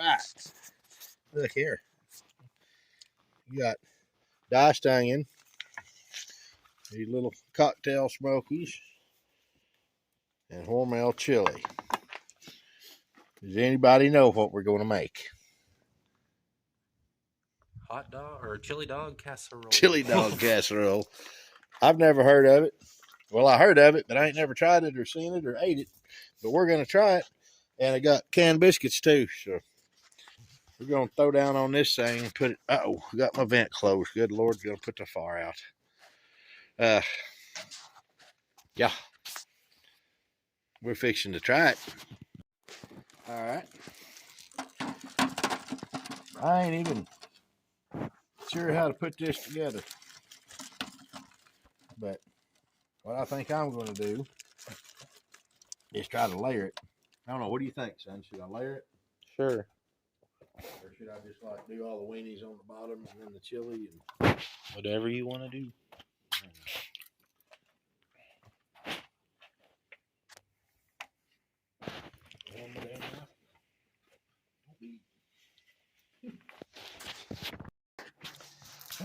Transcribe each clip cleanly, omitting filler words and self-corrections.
right. Look here. You got diced onion, these little cocktail smokies, and Hormel chili. Does anybody know what we're going to make? Hot dog or chili dog casserole. Chili dog casserole. I've never heard of it. Well, I heard of it, but I ain't never tried it or seen it or ate it. But we're going to try it. And I got canned biscuits too. So we're going to throw down on this thing and put it. Uh-oh, I got my vent closed. Good Lord, going to put the fire out. Yeah. We're fixing to try it. All right. I ain't even sure how to put this together. But what I think I'm going to do is try to layer it. I don't know. What do you think, son? Should I layer it? Sure. Or should I just like do all the weenies on the bottom and then the chili? And Whatever you want to do.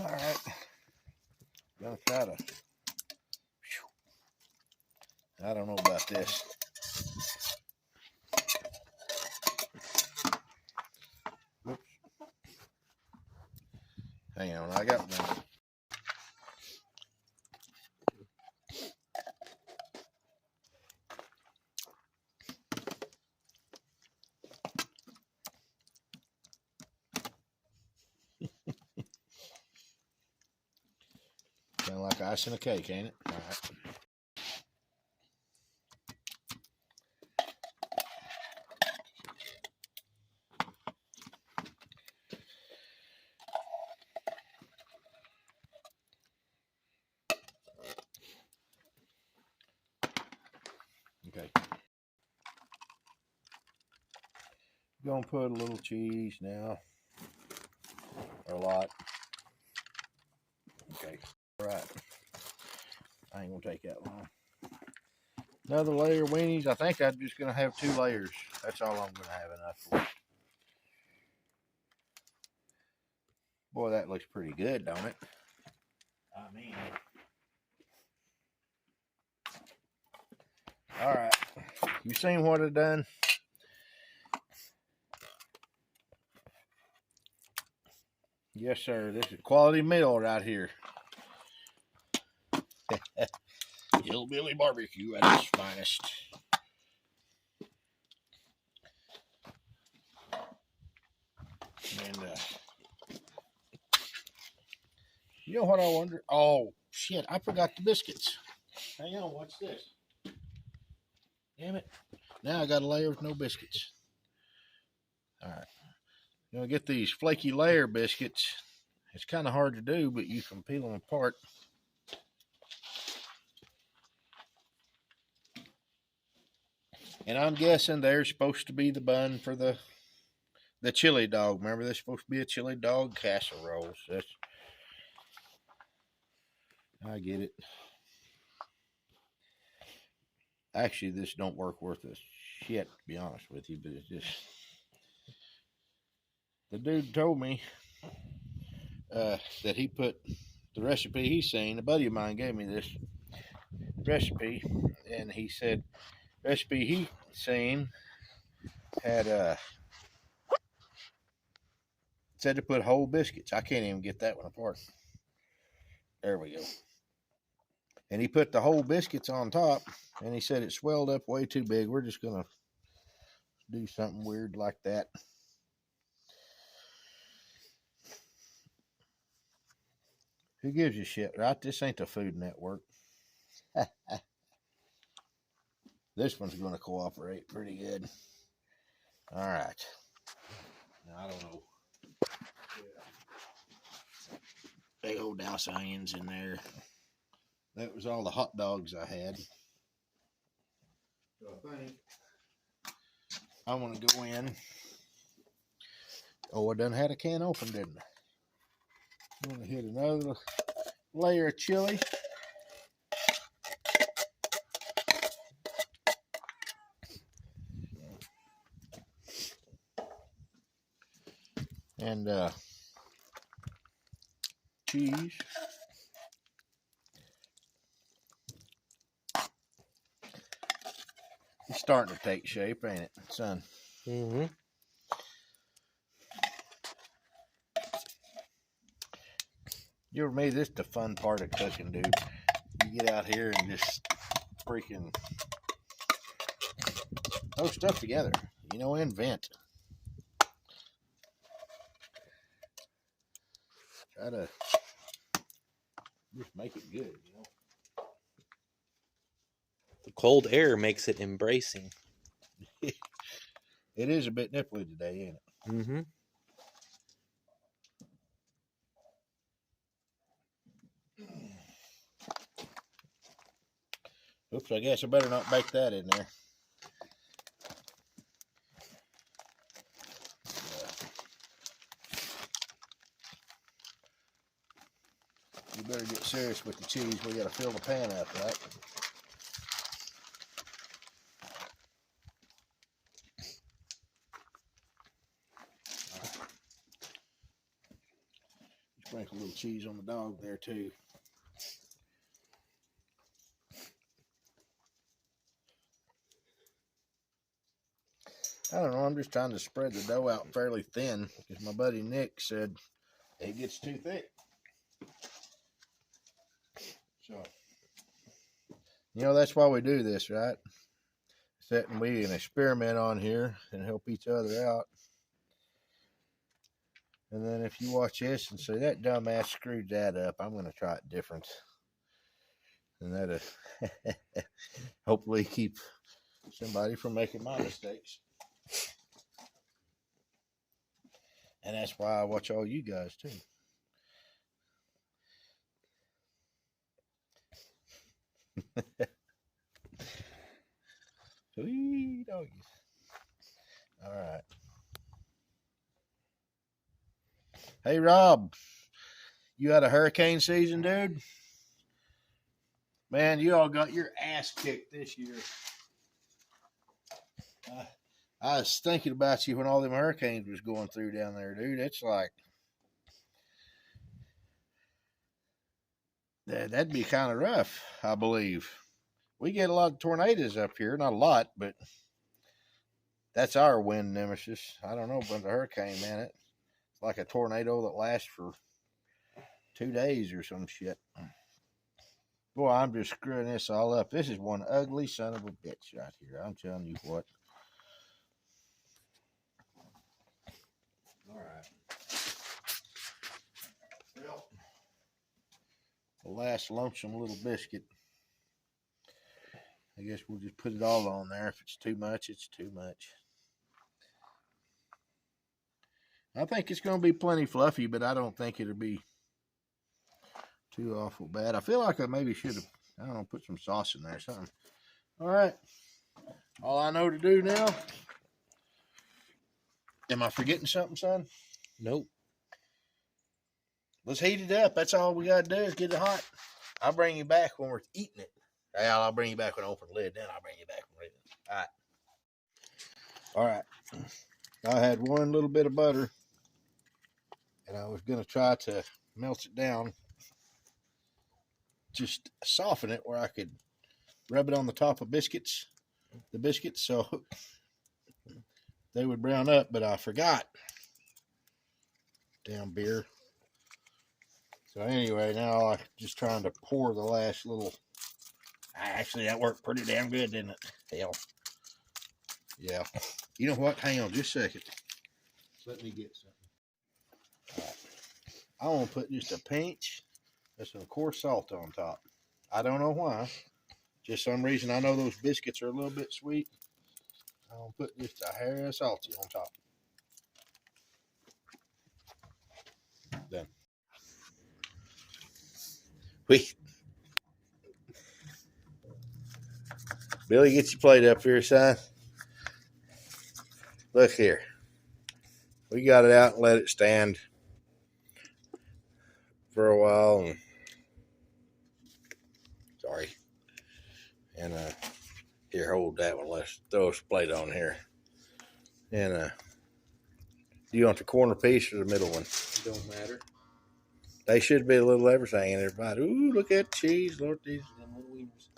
All right. Gonna try to. I don't know about this. Oops. Hang on, I got one. Kind of like icing a cake, ain't it? All right. Okay. Gonna put a little cheese now. Or a lot. Okay. All right. I ain't gonna take that long. Another layer of weenies. I think I'm just gonna have 2 layers. That's all I'm gonna have enough for. Boy, that looks pretty good, don't it? I mean. All right. You seen what I done? Yes, sir. This is quality meal right here. Hillbilly barbecue at its finest. And you know what I wonder? Oh shit! I forgot the biscuits. Hang on, what's this? Damn it! Now I got a layer with no biscuits. All right, you know, get these flaky layer biscuits. It's kind of hard to do, but you can peel them apart. And I'm guessing they're supposed to be the bun for the chili dog. Remember, they're supposed to be a chili dog casserole. So that's, I get it. Actually, this don't work worth a shit, to be honest with you, but it's just, the dude told me that he put the recipe he's seen. A buddy of mine gave me this recipe, and he said recipe he seen had said to put whole biscuits. I can't even get that one apart. There we go. And he put the whole biscuits on top, and he said it swelled up way too big. We're just gonna do something weird like that. Who gives a shit, right? This ain't the Food Network. This one's going to cooperate pretty good. All right. Now, I don't know. Big old douse onions in there. That was all the hot dogs I had. So I think I want to go in. Oh, I done had a can open, didn't I? I'm going to hit another layer of chili. and cheese. It's starting to take shape, ain't it, son? Mm-hmm. You ever made this the fun part of cooking, dude? You get out here and just freaking throw stuff together. You know, invent. Try to just make it good, you know. The cold air makes it embracing. It is a bit nipply today, ain't it? Mm-hmm. Oops, I guess I better not bake that in there. You better get serious with the cheese. We got to fill the pan up, right? Sprinkle a little cheese on the dog there, too. I don't know. I'm just trying to spread the dough out fairly thin because my buddy Nick said it gets too thick. So, you know, that's why we do this, right? So that we can experiment on here and help each other out. And then if you watch this and say, that dumbass screwed that up, I'm going to try it different. And that'll hopefully keep somebody from making my mistakes. And that's why I watch all you guys, too. Sweet doggies. All right. Hey, Rob, you had a hurricane season, dude? Man, you all got your ass kicked this year. I was thinking about you when all them hurricanes was going through down there, dude. It's like, that'd be kind of rough, I believe. We get a lot of tornadoes up here. Not a lot, but that's our wind nemesis. I don't know about the hurricane, man. It's like a tornado that lasts for 2 days or some shit. Boy, I'm just screwing this all up. This is one ugly son of a bitch right here. I'm telling you what. All right. Well, the last lonesome little biscuit. I guess we'll just put it all on there. If it's too much, it's too much. I think it's going to be plenty fluffy, but I don't think it'll be too awful bad. I feel like I maybe should have, I don't know, put some sauce in there or something. All right. All I know to do now. Am I forgetting something, son? Nope. Let's heat it up. That's all we got to do is get it hot. I'll bring you back when we're eating it. I'll bring you back when I open the lid. Then I'll bring you back when we're eating it. All right. All right. I had one little bit of butter, and I was going to try to melt it down, just soften it where I could rub it on the top of the biscuits, so they would brown up, but I forgot. Damn beer. So anyway, now I'm just trying to pour the last little. Actually, that worked pretty damn good, didn't it? Hell. Yeah. You know what? Hang on just a second. Let me get something. Right. I want to put just a pinch of some coarse salt on top. I don't know why. Just some reason I know those biscuits are a little bit sweet. I'm going to put just a hair of salty on top. Done. Billy, get your plate up here, son. Look here. We got it out and let it stand for a while. And sorry. And here, hold that one. Let's throw a plate on here. And Do you want the corner piece or the middle one? Don't matter. They should be a little everything in everybody. Ooh, look at the cheese. Lord, these. Them little wieners.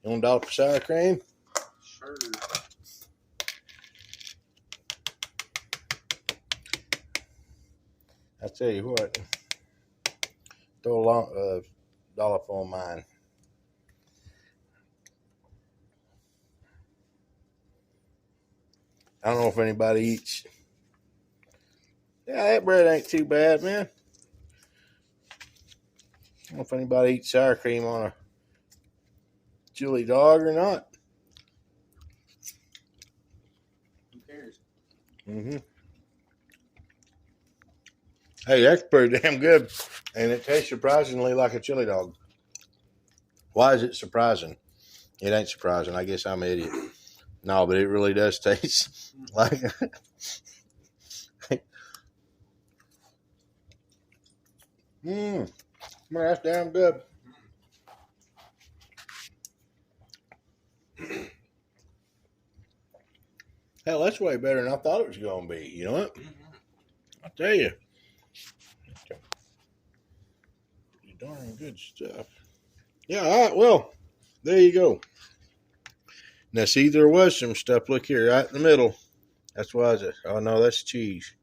You want dollop sour cream? Sure. I tell you what. Throw a long dollop on mine. I don't know if anybody eats. Yeah, that bread ain't too bad, man. I don't know if anybody eats sour cream on a chili dog or not. Who cares? Mm-hmm. Hey, that's pretty damn good. And it tastes surprisingly like a chili dog. Why is it surprising? It ain't surprising. I guess I'm an idiot. No, but it really does taste like. Man, that's damn good. Hell, that's way better than I thought it was going to be. You know what? I tell you. Darn good stuff. Yeah, all right. Well, there you go. Now, see, there was some stuff. Look here, right in the middle. That's why is it? Oh, no, that's cheese.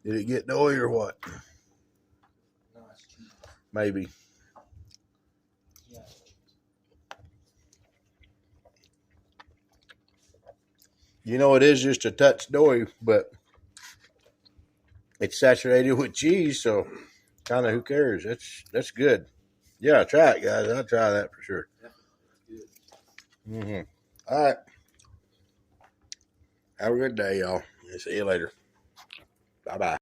Did it get doughy or what? No, it's cheese. Maybe. Yeah. You know, it is just a touch doughy, but it's saturated with cheese, so kind of who cares? That's good. Yeah, try it, guys. I'll try that for sure. Good. Mm-hmm. All right. Have a good day, y'all. See you later. Bye-bye.